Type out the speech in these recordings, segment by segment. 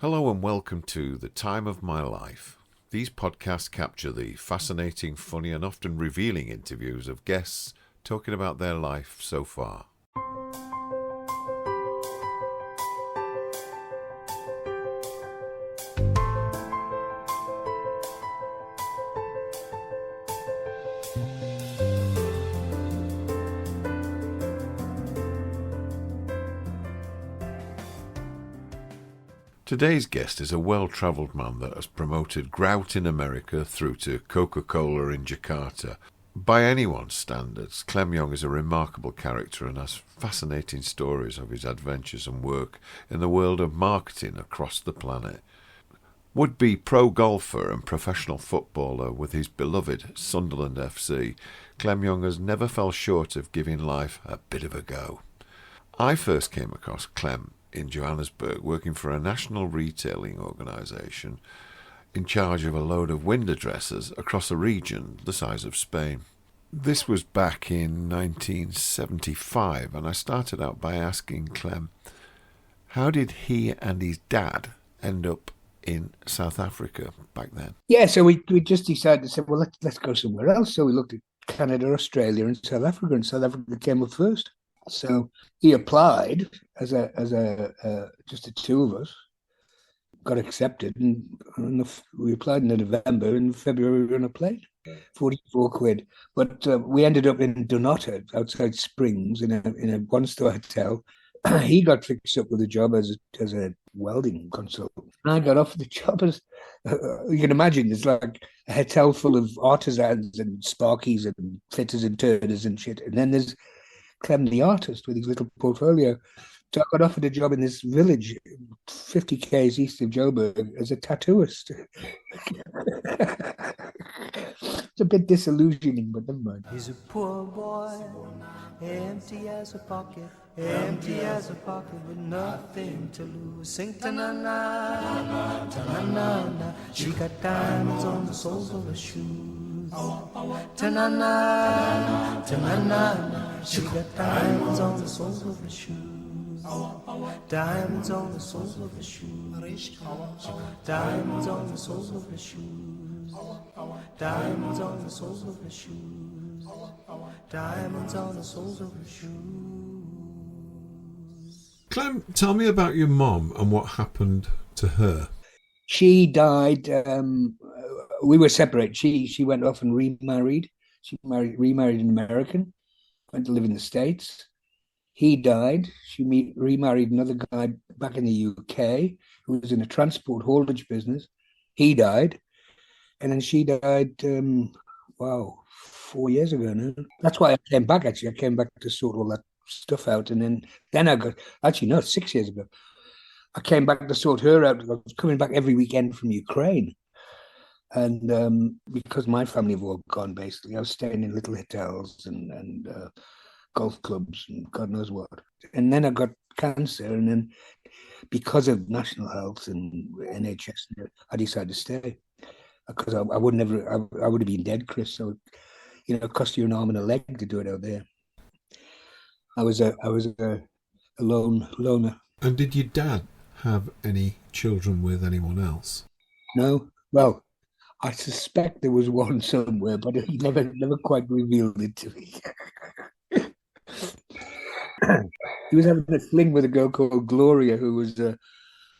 Hello and welcome to The Time of My Life. These podcasts capture the fascinating, funny and often revealing interviews of guests talking about their life so far. Today's guest is a well-travelled man that has promoted grout in America through to Coca-Cola in Jakarta. By anyone's standards, Clem Young is a remarkable character and has fascinating stories of his adventures and work in the world of marketing across the planet. Would-be pro golfer and professional footballer with his beloved Sunderland FC, Clem Young has never fell short of giving life a bit of a go. I first came across Clem in Johannesburg, working for a national retailing organisation in charge of a load of window dressers across a region the size of Spain. This was back in 1975, and I started out by asking Clem, how did he and his dad end up in South Africa back then? Yeah, so we just decided to say, well, let's go somewhere else. So we looked at Canada, Australia, and South Africa, and South Africa came up first. So he applied as just the two of us, got accepted, and we applied in November. In February, we were on a plane, 44 quid. But we ended up in Donata, outside Springs, in a one-star hotel. He got fixed up with a job as a welding consultant. I got offered the job as, you can imagine, it's like a hotel full of artisans and sparkies and fitters and turners and shit. And then there's Clem the artist with his little portfolio. So I got offered a job in this village, 50 k's east of Joburg, as a tattooist. It's a bit disillusioning, but never mind. He's a poor boy, empty as a pocket with nothing to lose. Sing ta-na-na, ta-na-na-na. She got diamonds on the soles of her shoes. Ta-na-na, ta-na-na-na. She got diamonds on the soles of her shoes. Diamonds on the soles of her shoes. Diamonds on the soles of her shoes. Diamonds on the soles of her shoes. Diamonds on the soles of her shoes. Clem, tell me about your mom and what happened to her. She died. We were separated. She went off and remarried. She remarried an American, went to live in the States. He died. She remarried another guy back in the UK who was in a transport haulage business. He died. And then she died, 4 years ago now. That's why I came back, actually. I came back to sort all that stuff out. And then I got, actually, no, 6 years ago. I came back to sort her out. I was coming back every weekend from Ukraine. And because my family have all gone, basically, I was staying in little hotels and golf clubs and God knows what. And then I got cancer, and then because of National Health and NHS, I decided to stay because I would have been dead, Chris. So, it cost you an arm and a leg to do it out there. I was a loner. And did your dad have any children with anyone else? No. Well, I suspect there was one somewhere, but he never quite revealed it to me. He was having a fling with a girl called Gloria, who was a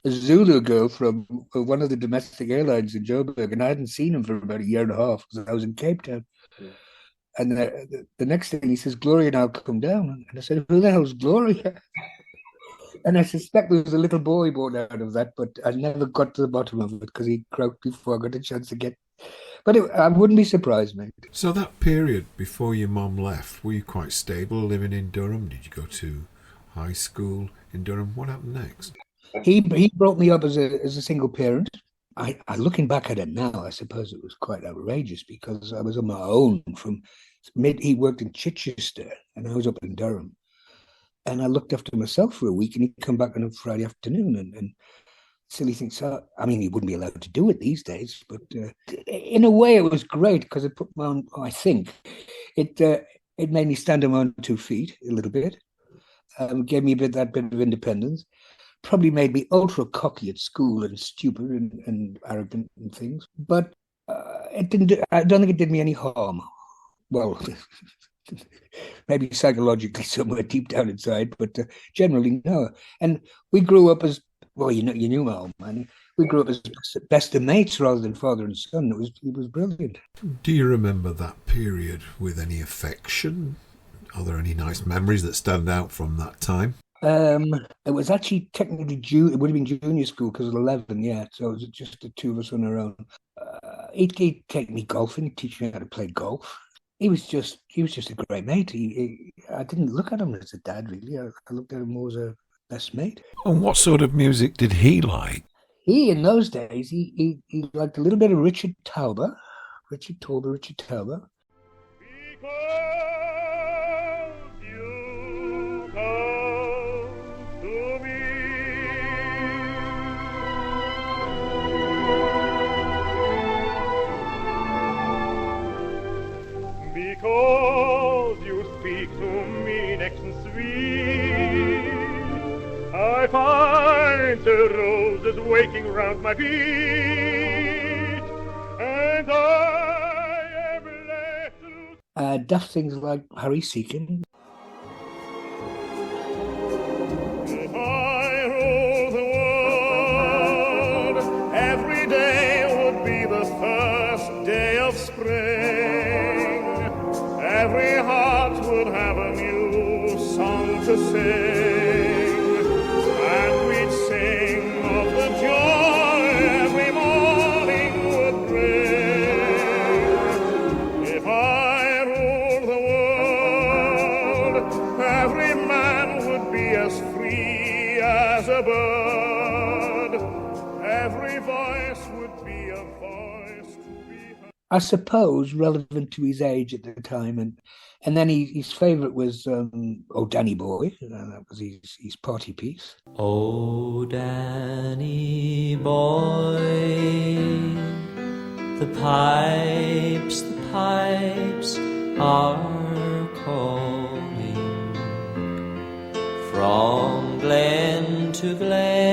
Zulu girl from one of the domestic airlines in Joburg, and I hadn't seen him for about a year and a half because I was in Cape Town. Yeah. And the next thing he says, Gloria and I'll come down. And I said, who the hell's Gloria? And I suspect there was a little boy born out of that, but I never got to the bottom of it because he croaked before I got a chance to get. But I wouldn't be surprised, mate. So that period before your mum left, were you quite stable living in Durham? Did you go to high school in Durham? What happened next? He brought me up as a single parent. I looking back at it now, I suppose it was quite outrageous because I was on my own he worked in Chichester and I was up in Durham. And I looked after myself for a week, and he'd come back on a Friday afternoon and silly things. So, I mean, he wouldn't be allowed to do it these days, but in a way it was great because it put me on, I think, it made me stand on my own 2 feet a little bit, gave me that bit of independence. probably made me ultra cocky at school and stupid and arrogant and things. But it didn't. I don't think it did me any harm. Well, maybe psychologically somewhere deep down inside, but generally no. And we grew up as well. You knew my old man. We grew up as best of mates rather than father and son. It was brilliant. Do you remember that period with any affection? Are there any nice memories that stand out from that time? It was actually technically it would have been junior school because of 11, yeah. So it was just the two of us on our own. He'd take me golfing, teach me how to play golf. He was just a great mate. I didn't look at him as a dad really. I looked at him more as a best mate. And what sort of music did he like? He in those days he liked a little bit of Richard Tauber. Because you come to me. Because you speak to me next and sweet, I find the roses waking round my feet, and I am left to... Daft things like Harry Seekin. If I rule the world, every day would be the first day of spring. Every heart would have a new song to sing, and we'd sing of the joy every morning would bring. If I ruled the world, every man would be as free as a bird. Every voice would be a voice to be heard. I suppose relevant to his age at the time, and then his favourite was "Oh Danny Boy," that was his party piece. Oh Danny boy, the pipes are calling from glen to glen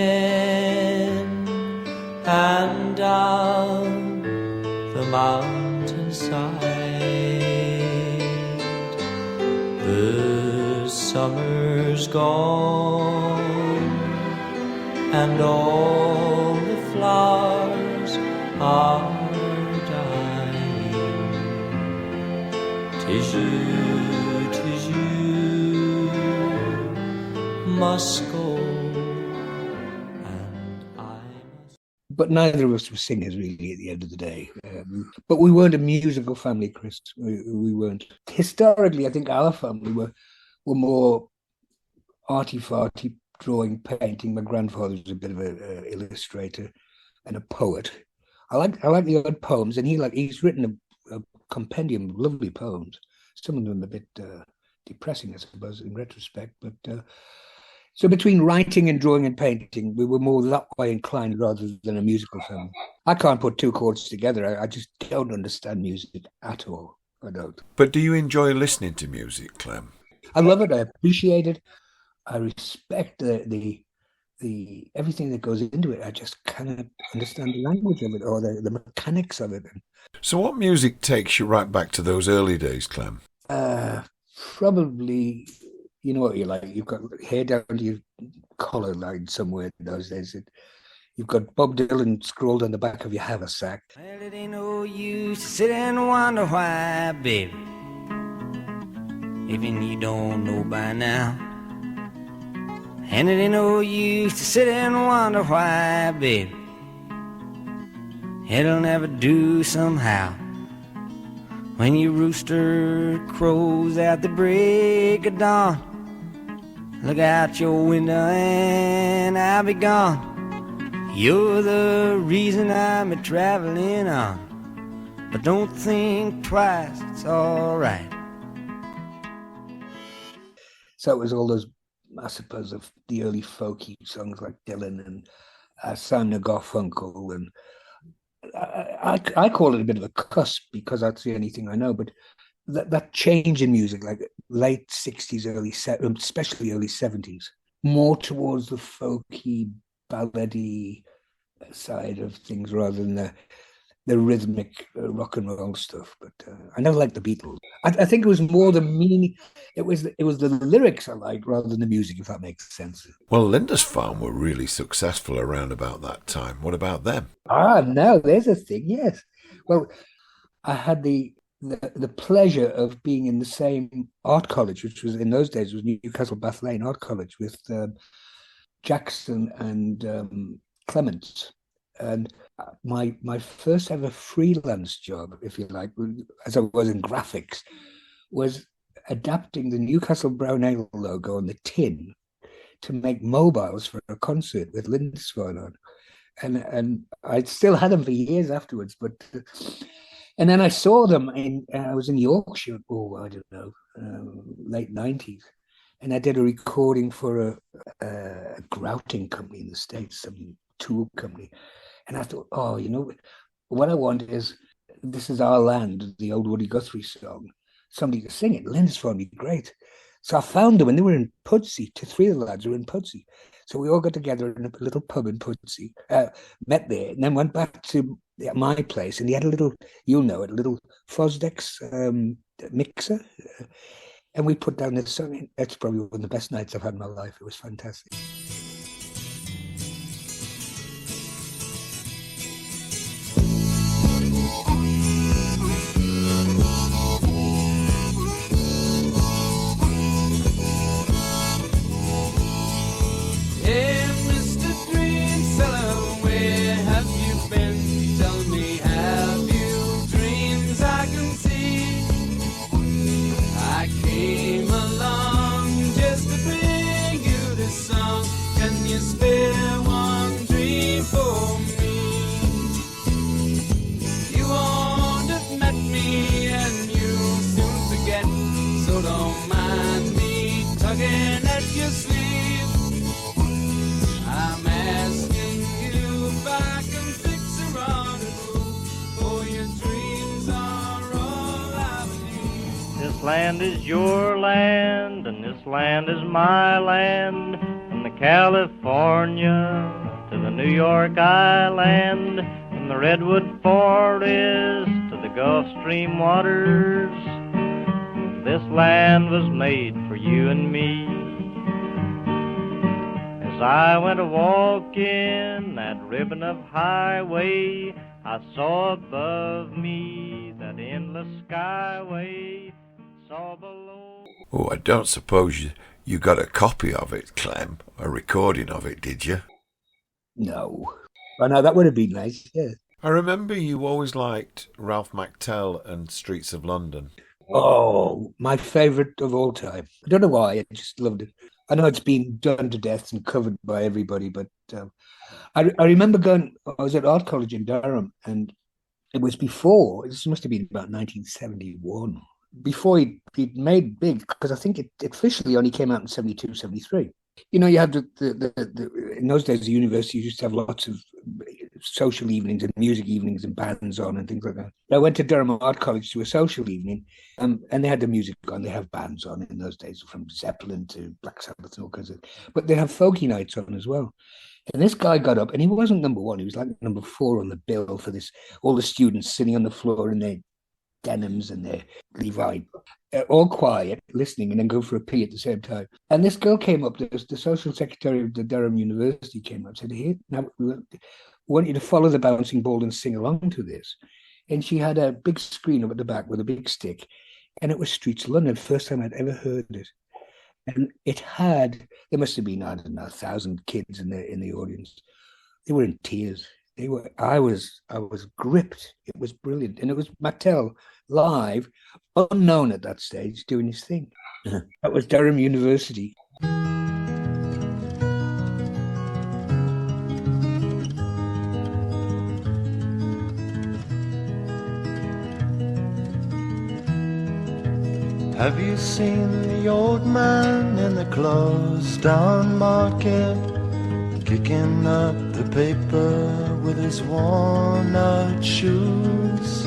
and down the mountainside. The summer's gone and all the flowers are dying. 'Tis you must go. But neither of us were singers, really, at the end of the day. But we weren't a musical family, Chris. We weren't. Historically, I think our family were more arty-farty, drawing, painting. My grandfather was a bit of an illustrator and a poet. I like the odd poems, and he's written a compendium of lovely poems. Some of them a bit depressing, I suppose, in retrospect, but... So between writing and drawing and painting, we were more that way inclined rather than a musical family. I can't put two chords together. I just don't understand music at all. I don't. But do you enjoy listening to music, Clem? I love it. I appreciate it. I respect the everything that goes into it. I just cannot understand the language of it or the mechanics of it. So what music takes you right back to those early days, Clem? Probably... You know what you're like. You've got hair down to your collar line somewhere in those days. You've got Bob Dylan scrawled on the back of your haversack. Well, it ain't no use to sit and wonder why, baby. Even you don't know by now. And it ain't no use to sit and wonder why, baby. It'll never do somehow. When your rooster crows at the break of dawn, look out your window and I'll be gone. You're the reason I'm a-traveling on. But don't think twice, it's all right. So it was all those, I suppose, of the early folky songs like Dylan and Simon & Garfunkel. And I call it a bit of a cusp because that's the only thing I know. But that change in music, like late 60s, especially early 70s, more towards the folky, ballady side of things rather than the rhythmic rock and roll stuff. But I never liked the Beatles. I think it was more the meaning. It was the lyrics I liked rather than the music, if that makes sense. Well, Lindisfarne were really successful around about that time. What about them? No, there's a thing. Yes. Well, I had the pleasure of being in the same art college, which was in those days was Newcastle Bath Lane Art College, with Jackson and Clements. And my first ever freelance job, if you like, as I was in graphics, was adapting the Newcastle Brown Ale logo on the tin to make mobiles for a concert with Lindisfarne on. And I still had them for years afterwards. But and then I saw them I was in Yorkshire, I don't know, late 90s. And I did a recording for a grouting company in the States, some tool company. And I thought, what I want is This Is Our Land, the old Woody Guthrie song. Somebody to sing it. Lindisfarne would be great. So I found them, and they were in Pudsey. Three of the lads were in Pudsey. So we all got together in a little pub in Pudsey, met there, and then went back to my place. And he had a little, you'll know it, a little Fosdex mixer. And we put down this song. That's probably one of the best nights I've had in my life. It was fantastic. This land is your land, and this land is my land, from the California to the New York Island, from the Redwood Forest to the Gulf Stream waters. This land was made for you and me. As I went a-walking that ribbon of highway, I saw above me that endless skyway. Oh, I don't suppose you got a copy of it, Clem, a recording of it, did you? No. Oh, no, that would have been nice, yeah. I remember you always liked Ralph McTell and Streets of London. Oh, my favourite of all time. I don't know why, I just loved it. I know it's been done to death and covered by everybody, but I remember I was at art college in Durham, and it was before, this must have been about 1971, before he'd made big, because I think it officially only came out in 72, 73. You know, you had the in those days, the university used to have lots of social evenings and music evenings and bands on and things like that. I went to Durham Art College to a social evening, and they had the music on. They have bands on in those days, from Zeppelin to Black Sabbath and all kinds of, but they have folky nights on as well. And this guy got up, and he wasn't number one. He was like number 4 on the bill for this. All the students sitting on the floor in their denims and their Levi, all quiet, listening, and then go for a pee at the same time. And this girl came up, the social secretary of the Durham University came up and said, "Here, now we want you to follow the bouncing ball and sing along to this." And she had a big screen up at the back with a big stick, and it was Streets of London, first time I'd ever heard it. And there must have been, I don't know, 1,000 kids in the audience. They were in tears. I was gripped. It was brilliant. And it was McTell live, unknown at that stage, doing his thing. That was Durham University. Have you seen the old man in the closed down market, kicking up the paper with his worn out shoes?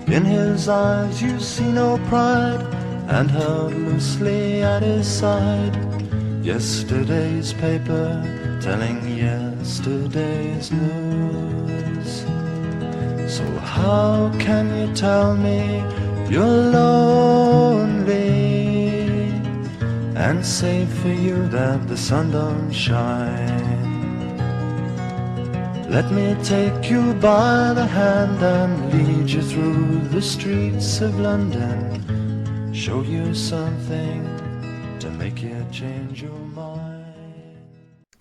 In his eyes you see no pride, and held loosely at his side Yesterday's paper telling yesterday's news. So how can you tell me you're lonely and say for you that the sun don't shine? Let me take you by the hand and lead you through the streets of London, show you something to make you change your mind.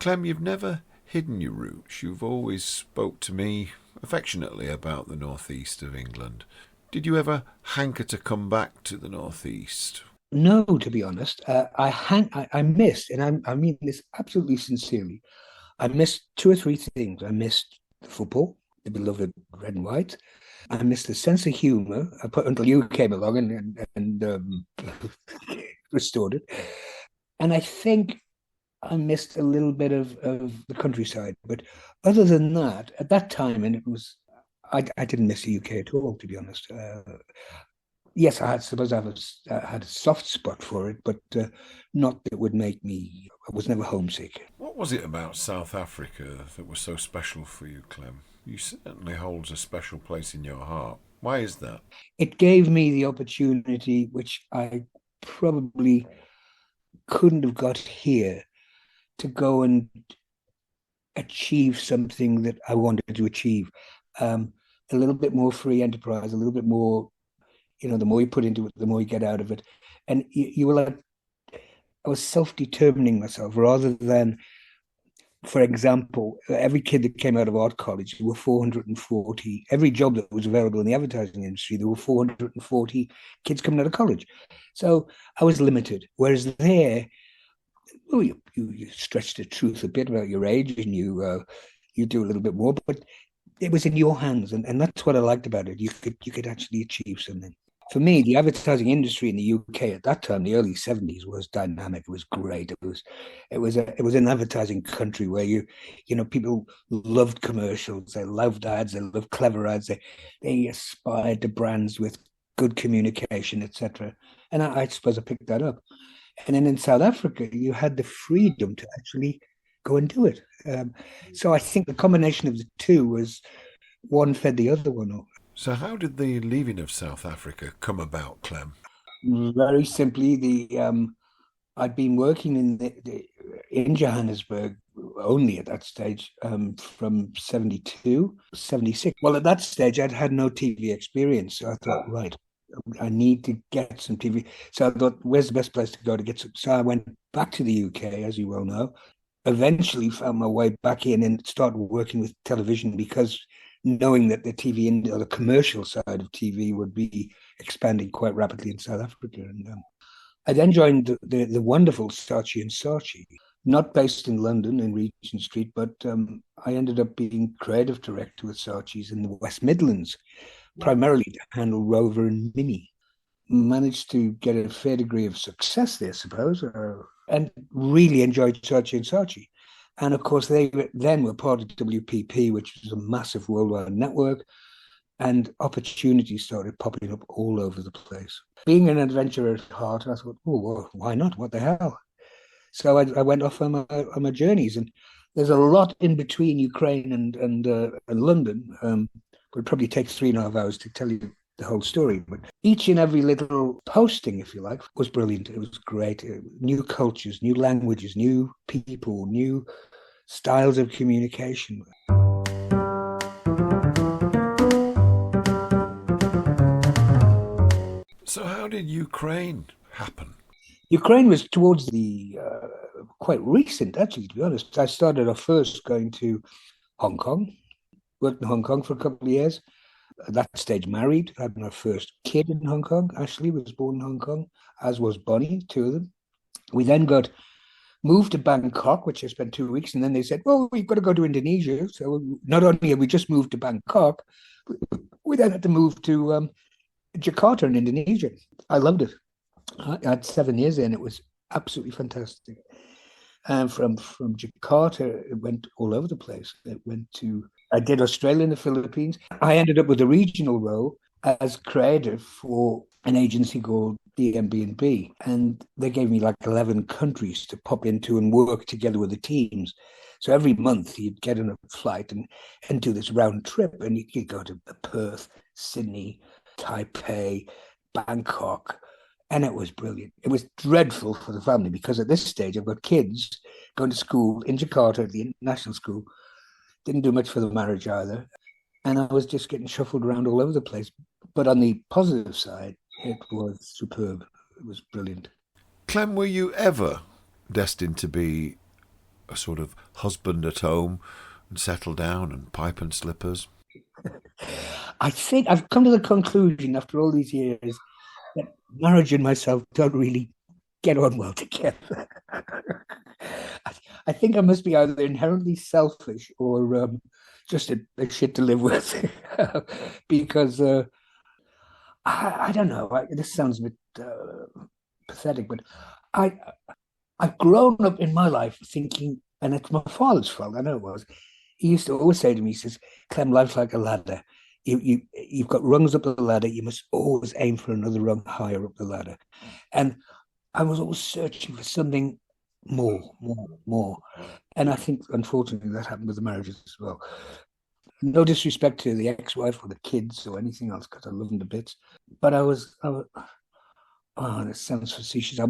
Clem, you've never hidden your roots. You've always spoke to me affectionately about the northeast of England. Did you ever hanker to come back to the northeast? No, to be honest, I missed, and I mean this absolutely sincerely. I missed two or three things. I missed football, the beloved red and white. I missed the sense of humour until you came along and restored it. And I think I missed a little bit of the countryside. But other than that, at that time, and I didn't miss the UK at all, to be honest. Yes, I suppose I had a soft spot for it, but not that would make me. I was never homesick. What was it about South Africa that was so special for you, Clem? You certainly holds a special place in your heart. Why is that? It gave me the opportunity, which I probably couldn't have got here, to go and achieve something that I wanted to achieve. A little bit more free enterprise, a little bit more, the more you put into it, the more you get out of it. And you were like, I was self-determining myself rather than, for example, every kid that came out of art college, there were 440, every job that was available in the advertising industry, there were 440 kids coming out of college. So I was limited. Whereas there, well, you stretch the truth a bit about your age and you do a little bit more, but it was in your hands. And that's what I liked about it. You could actually achieve something. For me, the advertising industry in the UK at that time, the early 70s, was dynamic. It was great. It was an advertising country where people loved commercials, they loved ads, they loved clever ads, they aspired to brands with good communication, etc. And I suppose I picked that up. And then in South Africa, you had the freedom to actually go and do it. So I think the combination of the two was one fed the other one. So how did the leaving of South Africa come about, Clem? Very simply, I'd been working in Johannesburg only at that stage from 72, 76. Well, at that stage, I'd had no TV experience. So I thought, right, I need to get some TV. So I thought, where's the best place to go to get some? So I went back to the UK, as you well know. Eventually found my way back in and started working with television because knowing that the TV or the commercial side of TV would be expanding quite rapidly in South Africa. And I then joined the wonderful Saatchi and Saatchi, not based in London in Regent Street, but I ended up being creative director with Saatchi's in the West Midlands, primarily to handle Rover and Mini. Managed to get a fair degree of success there, I suppose, and really enjoyed Saatchi and Saatchi. And of course, they then were part of WPP, which was a massive worldwide network, and opportunities started popping up all over the place. Being an adventurer at heart, I thought, oh, well, why not? What the hell? So I went off on my journeys, and there's a lot in between Ukraine and London. It would probably take 3.5 hours to tell you the whole story, but each and every little posting, if you like, was brilliant. It was great. New cultures, new languages, new people, new styles of communication. So how did Ukraine happen? Ukraine was towards the quite recent, actually, to be honest. I started off first going to Hong Kong, worked in Hong Kong for a couple of years. At that stage, married, had my first kid in Hong Kong. Ashley was born in Hong Kong, as was Bonnie, two of them. We then moved to Bangkok, which I spent 2 weeks, and then they said, well, we've got to go to Indonesia. So not only had we just moved to Bangkok, we then had to move to Jakarta in Indonesia. I loved it. I had 7 years there, and it was absolutely fantastic. And from Jakarta, it went all over the place. I did Australia and the Philippines. I ended up with a regional role as creative for an agency called DMB&B, and they gave me like 11 countries to pop into and work together with the teams. So every month you'd get on a flight and do this round trip, and you could go to Perth, Sydney, Taipei, Bangkok, and it was brilliant. It was dreadful for the family because at this stage I've got kids going to school in Jakarta at the international school. Didn't do much for the marriage either, and I was just getting shuffled around all over the place. But on the positive side, it was superb. It was brilliant. Clem, were you ever destined to be a sort of husband at home and settle down and pipe and slippers? I think I've come to the conclusion after all these years that marriage and myself don't really get on well together. I think I must be either inherently selfish or just a shit to live with. Because I don't know. This sounds a bit pathetic, but I I've grown up in my life thinking, and it's my father's fault. I know it was. He used to always say to me, he says, "Clem, life's like a ladder. You've got rungs up the ladder. You must always aim for another rung higher up the ladder." And I was always searching for something more, more, more. And I think, unfortunately, that happened with the marriages as well. No disrespect to the ex-wife or the kids or anything else, because I love them to bits. But oh, that sounds facetious. I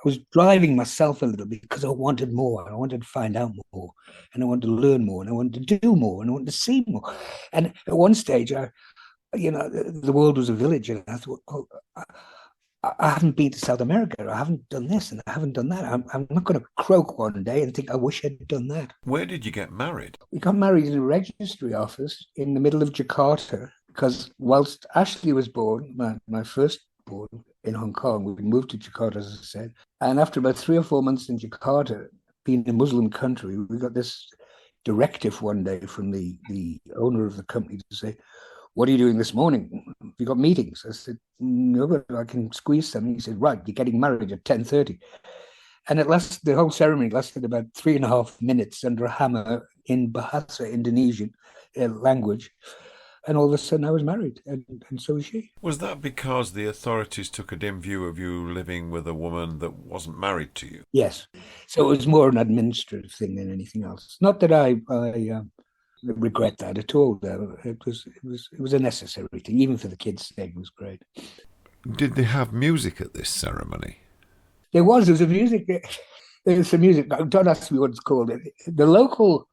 was driving myself a little bit because I wanted more. I wanted to find out more, and I wanted to learn more, and I wanted to do more, and I wanted to see more. And at one stage, the world was a village, and I thought, oh, I haven't been to South America. I haven't done this, and I haven't done that. I'm not going to croak one day and think I wish I'd done that. Where did you get married? We got married in a registry office in the middle of Jakarta because whilst Ashley was born, my first born in Hong Kong, we moved to Jakarta, as I said. And after about 3 or 4 months in Jakarta, being a Muslim country, we got this directive one day from the owner of the company to say, "What are you doing this morning? Have you got meetings?" I said, "No, but I can squeeze some." He said, "Right, you're getting married at 10:30. And the whole ceremony lasted about 3.5 minutes under a hammer in Bahasa Indonesian language. And all of a sudden I was married, and so was she. Was that because the authorities took a dim view of you living with a woman that wasn't married to you? Yes. So it was more an administrative thing than anything else. Not that I regret that at all, though. It was a necessary thing, even for the kids' sake. It was great. Did they have music at this ceremony? There was some music. There was some music. Don't ask me what it's called. The local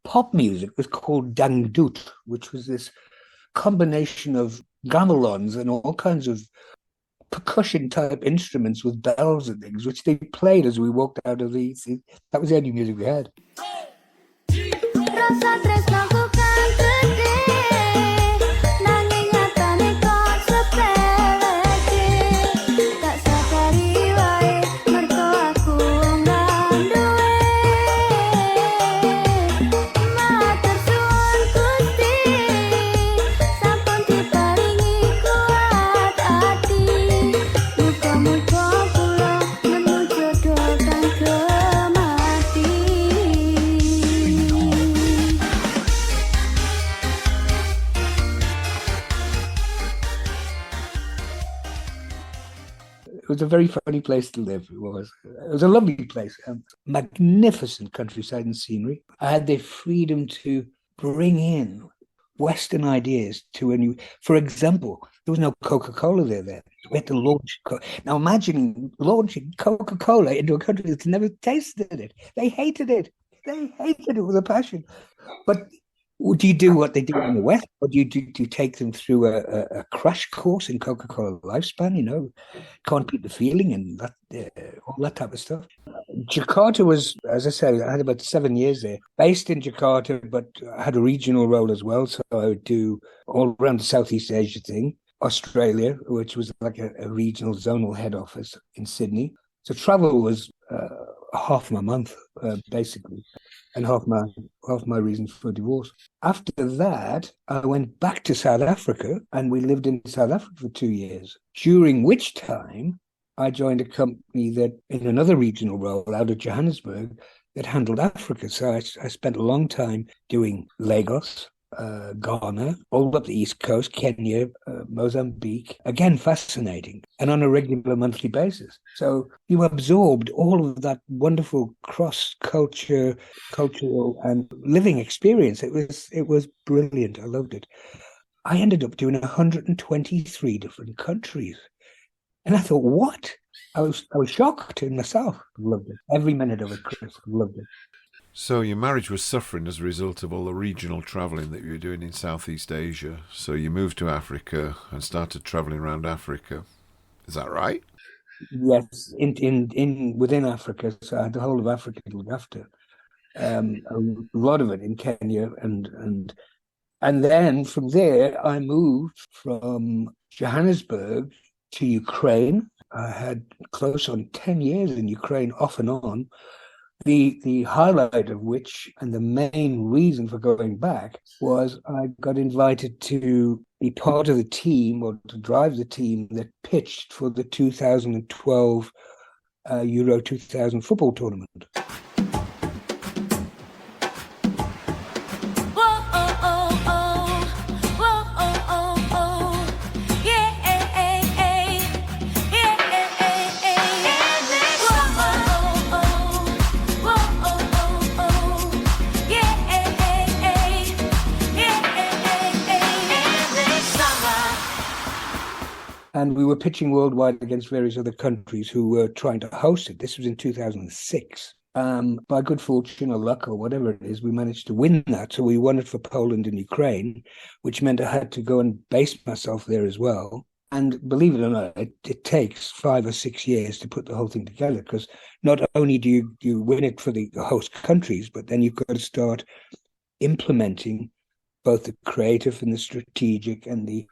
pop music was called dangdut, which was this combination of gamelons and all kinds of percussion type instruments with bells and things, which they played as we walked out of the. That was the only music we had. It was a very funny place to live. It was a lovely place, magnificent countryside and scenery. I had the freedom to bring in Western ideas to a new. For example, there was no Coca-Cola there then. We had to launch. Now imagine launching Coca-Cola into a country that's never tasted it. They hated it. They hated it with a passion. But do you do what they do in the West, or do you take them through a crash course in Coca-Cola lifespan? Can't beat the feeling and all that type of stuff. Jakarta was, as I said, I had about 7 years there, based in Jakarta, but I had a regional role as well. So I would do all around the Southeast Asia thing, Australia, which was like a regional zonal head office in Sydney. So travel was half my month, basically, and half my reason for divorce. After that, I went back to South Africa, and we lived in South Africa for 2 years, during which time I joined a company that, in another regional role out of Johannesburg, that handled Africa. So I spent a long time doing Lagos, Ghana, all up the East Coast, Kenya, Mozambique. Again, fascinating, and on a regular monthly basis. So you absorbed all of that wonderful cultural and living experience. It was brilliant. I loved it. I ended up doing 123 different countries. And I thought, what? I was shocked in myself. Loved it. Every minute of it, Chris. Loved it. So your marriage was suffering as a result of all the regional travelling that you were doing in Southeast Asia. So you moved to Africa and started travelling around Africa. Is that right? Yes, in within Africa. So I had the whole of Africa to look after. A lot of it in Kenya, and then from there I moved from Johannesburg to Ukraine. I had close on 10 years in Ukraine, off and on. The highlight of which, and the main reason for going back, was I got invited to be part of the team, or to drive the team that pitched for the 2012 Euro 2000 football tournament. And we were pitching worldwide against various other countries who were trying to host it. This was in 2006. By good fortune or luck or whatever it is, we managed to win that. So we won it for Poland and Ukraine, which meant I had to go and base myself there as well. And believe it or not, it takes 5 or 6 years to put the whole thing together, because not only do you win it for the host countries, but then you've got to start implementing both the creative and the strategic and the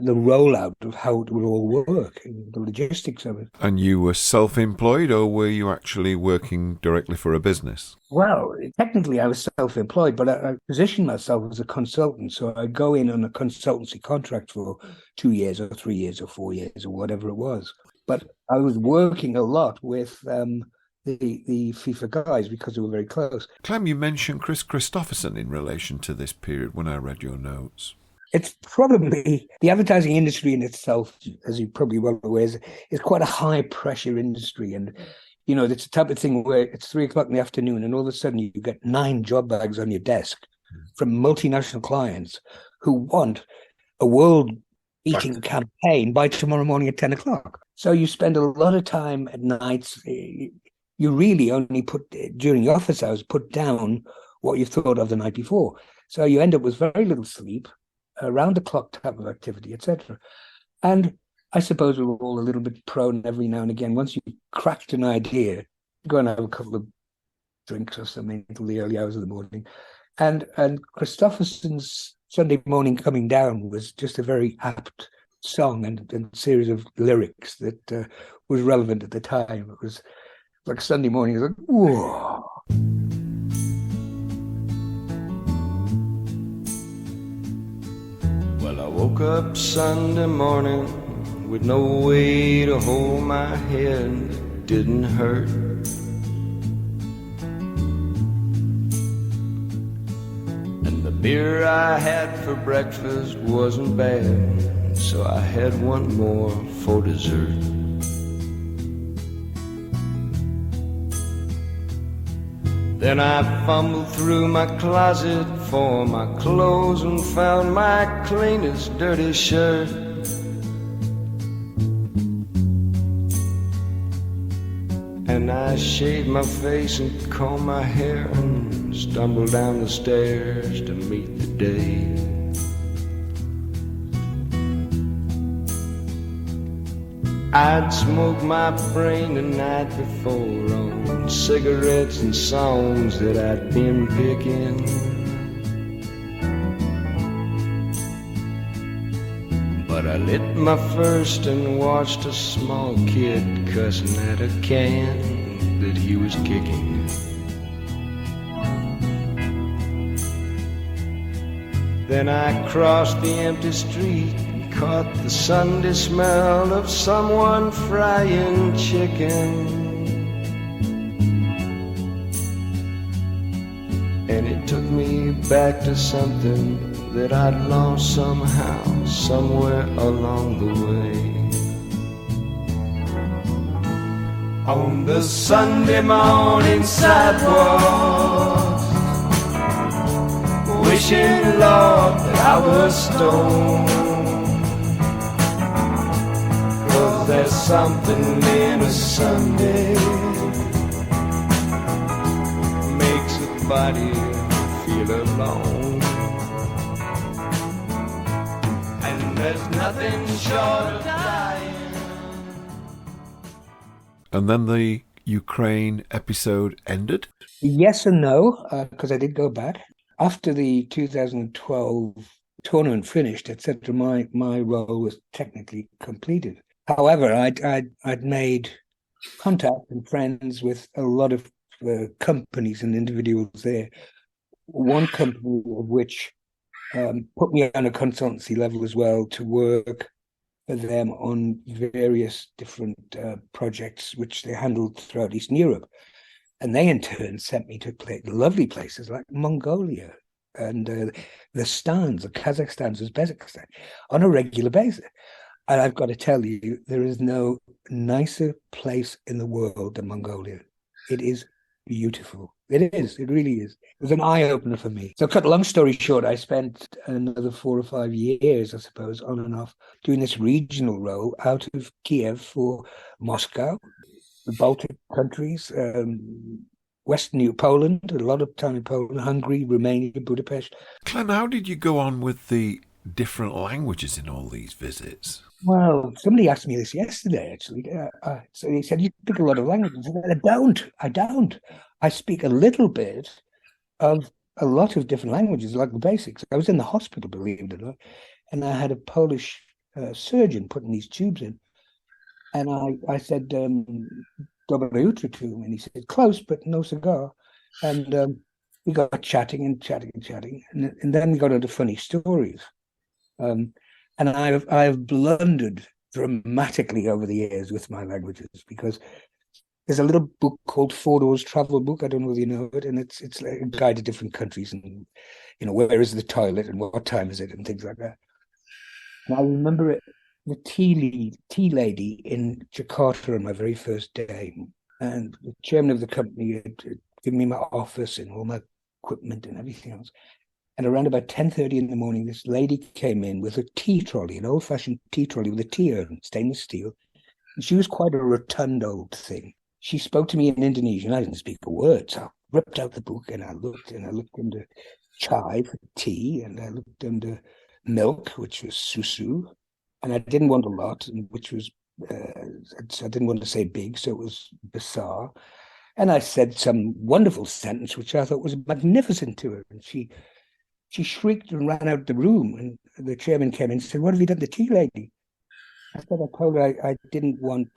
rollout of how it will all work, and the logistics of it. And you were self-employed, or were you actually working directly for a business? Well, technically I was self-employed, but I positioned myself as a consultant. So I go in on a consultancy contract for 2 years or 3 years or 4 years or whatever it was. But I was working a lot with the FIFA guys because they were very close. Clem, you mentioned Chris Christopherson in relation to this period when I read your notes. It's probably, the advertising industry in itself, as you're probably well aware, is quite a high-pressure industry. And, you know, it's the type of thing where it's 3 o'clock in the afternoon and all of a sudden you get 9 job bags on your desk from multinational clients who want a world-beating campaign by tomorrow morning at 10 o'clock. So you spend a lot of time at nights. You really only during the office hours, put down what you've thought of the night before. So you end up with very little sleep, around the clock type of activity, etc. And I suppose we're all a little bit prone every now and again. Once you've cracked an idea, go and have a couple of drinks or something until the early hours of the morning. And Christopherson's Sunday Morning Coming Down was just a very apt song and series of lyrics that was relevant at the time. It was like Sunday morning, it was like, whoa. Well, I woke up Sunday morning with no way to hold my head. It didn't hurt. And the beer I had for breakfast wasn't bad, so I had one more for dessert. Then I fumbled through my closet for my clothes and found my cleanest dirty shirt. And I shaved my face and combed my hair and stumbled down the stairs to meet the day. I'd smoked my brain the night before on cigarettes and songs that I'd been picking. But I lit my first and watched a small kid cussing at a can that he was kicking. Then I crossed the empty street, caught the Sunday smell of someone frying chicken. And it took me back to something that I'd lost somehow, somewhere along the way. On the Sunday morning sidewalk, wishing, Lord, that I was stoned. 'Cause there's something in a Sunday makes a body feel alone. And there's nothing short of dying. And then the Ukraine episode ended? Yes and no, because I did go back. After the 2012 tournament finished, etc., my role was technically completed. However, I'd made contact and friends with a lot of companies and individuals there. One company of which put me on a consultancy level as well to work for them on various different projects which they handled throughout Eastern Europe. And they in turn sent me to lovely places like Mongolia and the Stans, the Kazakhstans, Uzbekistan on a regular basis. And I've got to tell you, there is no nicer place in the world than Mongolia. It is beautiful. It is. It really is. It was an eye-opener for me. So cut a long story short, I spent another 4 or 5 years, I suppose, on and off, doing this regional role out of Kiev for Moscow, the Baltic countries, Western Poland, a lot of time in Poland, Hungary, Romania, Budapest. Clem, how did you go on with the different languages in all these visits? Well, somebody asked me this yesterday, actually. So he said, you speak a lot of languages. I said, I don't. I speak a little bit of a lot of different languages, like the basics. I was in the hospital, believe it or not, and I had a Polish surgeon putting these tubes in. And I said, Dobre jutro to him, and he said, close, but no cigar. And we got chatting. And then we got into funny stories. And I've blundered dramatically over the years with my languages, because there's a little book called Fodor's Travel Book. I don't know whether you know it, and it's like a guide to different countries, and where is the toilet and what time is it and things like that. And I remember it, the tea lady in Jakarta on my very first day, and the chairman of the company had given me my office and all my equipment and everything else. And around about 10:30 in the morning, this lady came in with a tea trolley, an old-fashioned tea trolley with a tea urn, stainless steel. And she was quite a rotund old thing. She spoke to me in Indonesian. I didn't speak a word, so I ripped out the book and I looked under chai for tea, and I looked under milk, which was susu, and I didn't want a lot, which was I didn't want to say big, so it was besar. And I said some wonderful sentence which I thought was magnificent to her, and she shrieked and ran out the room. And the chairman came in and said, "What have you done to tea lady?" I said, I told her I didn't want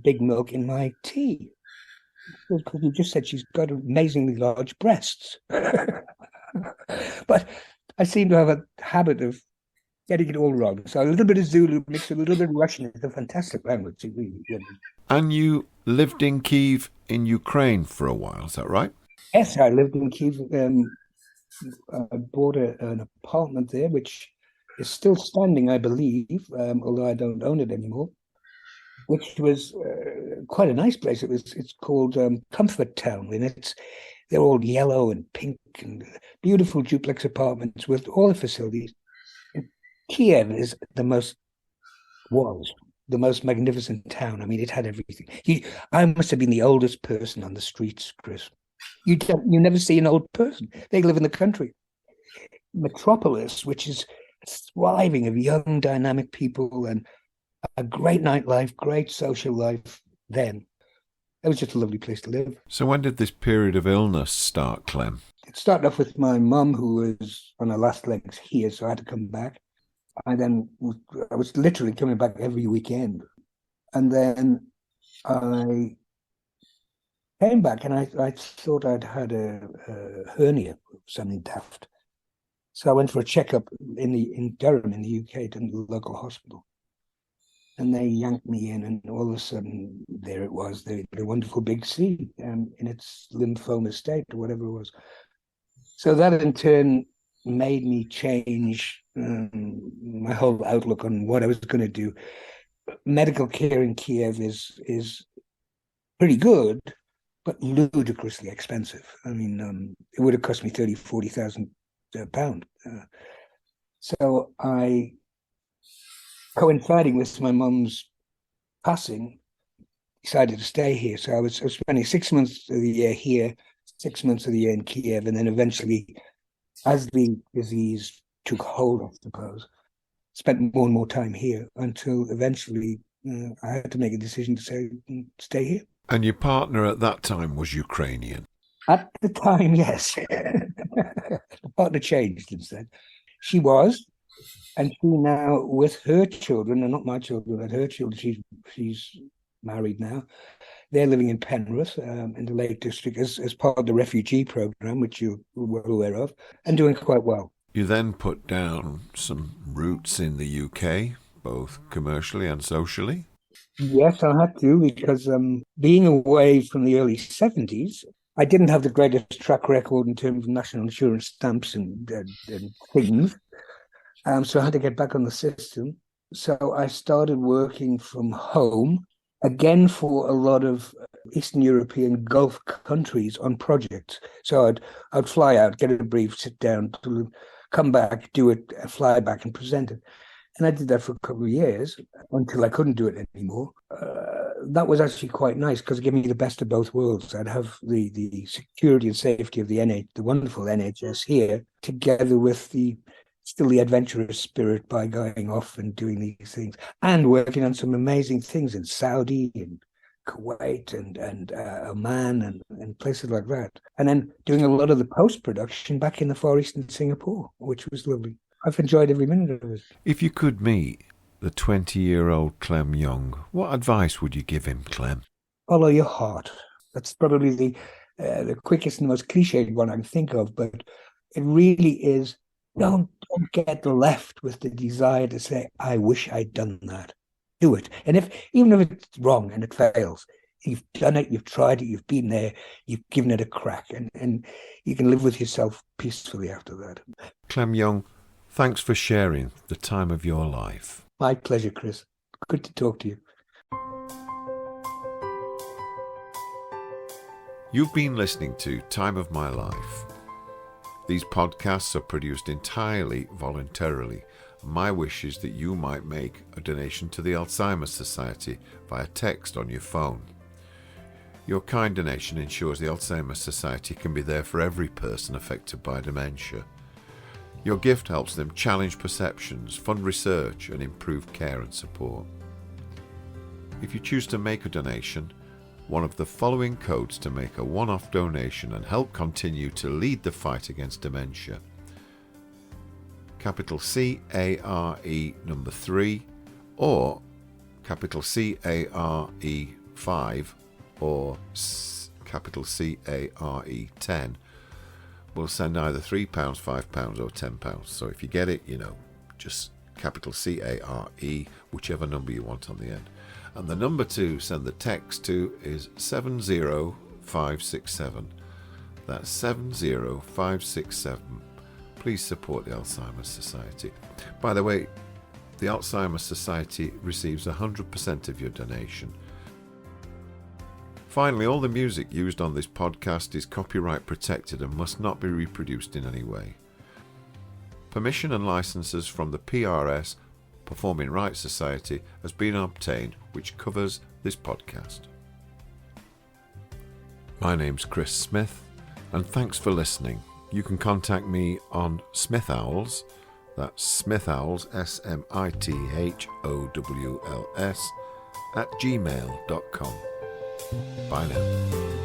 big milk in my tea, because you just said she's got amazingly large breasts. But I seem to have a habit of getting it all wrong. So a little bit of Zulu mixed with a little bit of Russian. It's a fantastic language. It really. And you lived in Kiev in Ukraine for a while, is that right? Yes, I lived in Kiev. I bought an apartment there, which is still standing, I believe, although I don't own it anymore, which was quite a nice place. It's called Comfort Town, and they're all yellow and pink and beautiful duplex apartments with all the facilities. And Kiev is the most magnificent town. I mean, it had everything. I must have been the oldest person on the streets, Chris. You never see an old person. They live in the country. Metropolis, which is thriving of young, dynamic people and a great nightlife, great social life then. It was just a lovely place to live. So when did this period of illness start, Clem? It started off with my mum, who was on her last legs here, so I had to come back. I was literally coming back every weekend. And then I came back, and I thought I'd had a hernia, something daft. So I went for a checkup in Durham in the UK, to the local hospital. And they yanked me in, and all of a sudden, there it was, the wonderful big C in its lymphoma state, or whatever it was. So that in turn made me change my whole outlook on what I was going to do. Medical care in Kiev is pretty good, but ludicrously expensive. I mean, it would have cost me 40,000 pound. So I, coinciding with my mum's passing, decided to stay here. So I was spending 6 months of the year here, 6 months of the year in Kiev, and then eventually, as the disease took hold, I suppose, spent more and more time here until eventually I had to make a decision to say, stay here. And your partner at that time was Ukrainian? At the time, yes. The partner changed since then. She was, and she now, with her children, and not my children, but her children, she's married now. They're living in Penrith, in the Lake District, as part of the refugee program, which you're well aware of, and doing quite well. You then put down some roots in the UK, both commercially and socially? Yes, I had to, because being away from the early 70s, I didn't have the greatest track record in terms of national insurance stamps and things. So I had to get back on the system. So I started working from home, again for a lot of Eastern European Gulf countries on projects. So I'd fly out, get a brief, sit down, come back, do it, fly back and present it. And I did that for a couple of years until I couldn't do it anymore. That was actually quite nice because it gave me the best of both worlds. I'd have the security and safety of the wonderful NHS here, together with still the adventurous spirit by going off and doing these things and working on some amazing things in Saudi and Kuwait and Oman and places like that. And then doing a lot of the post-production back in the Far East in Singapore, which was lovely. I've enjoyed every minute of it. If you could meet the 20-year-old Clem Young, what advice would you give him, Clem? Follow your heart. That's probably the quickest and most cliched one I can think of, but it really is. Don't get left with the desire to say, I wish I'd done that. Do it. And even if it's wrong and it fails, you've done it, you've tried it, you've been there, you've given it a crack, and you can live with yourself peacefully after that. Clem Young, thanks for sharing the time of your life. My pleasure, Chris. Good to talk to you. You've been listening to Time of My Life. These podcasts are produced entirely voluntarily. My wish is that you might make a donation to the Alzheimer's Society via text on your phone. Your kind donation ensures the Alzheimer's Society can be there for every person affected by dementia. Your gift helps them challenge perceptions, fund research, and improve care and support. If you choose to make a donation, one of the following codes to make a one-off donation and help continue to lead the fight against dementia. Capital C-A-R-E number 3 or capital C-A-R-E 5 or capital C-A-R-E 10 will send either £3, £5 or £10. So if you get it, just capital C-A-R-E, whichever number you want on the end. And the number to send the text to is 70567. That's 70567. Please support the Alzheimer's Society. By the way, the Alzheimer's Society receives 100% of your donation. Finally, all the music used on this podcast is copyright protected and must not be reproduced in any way. Permission and licenses from the PRS, Performing Rights Society, has been obtained, which covers this podcast. My name's Chris Smith, and thanks for listening. You can contact me on Smith Owls, that's Smith Owls, SMITHOWLS, @gmail.com. Bye now.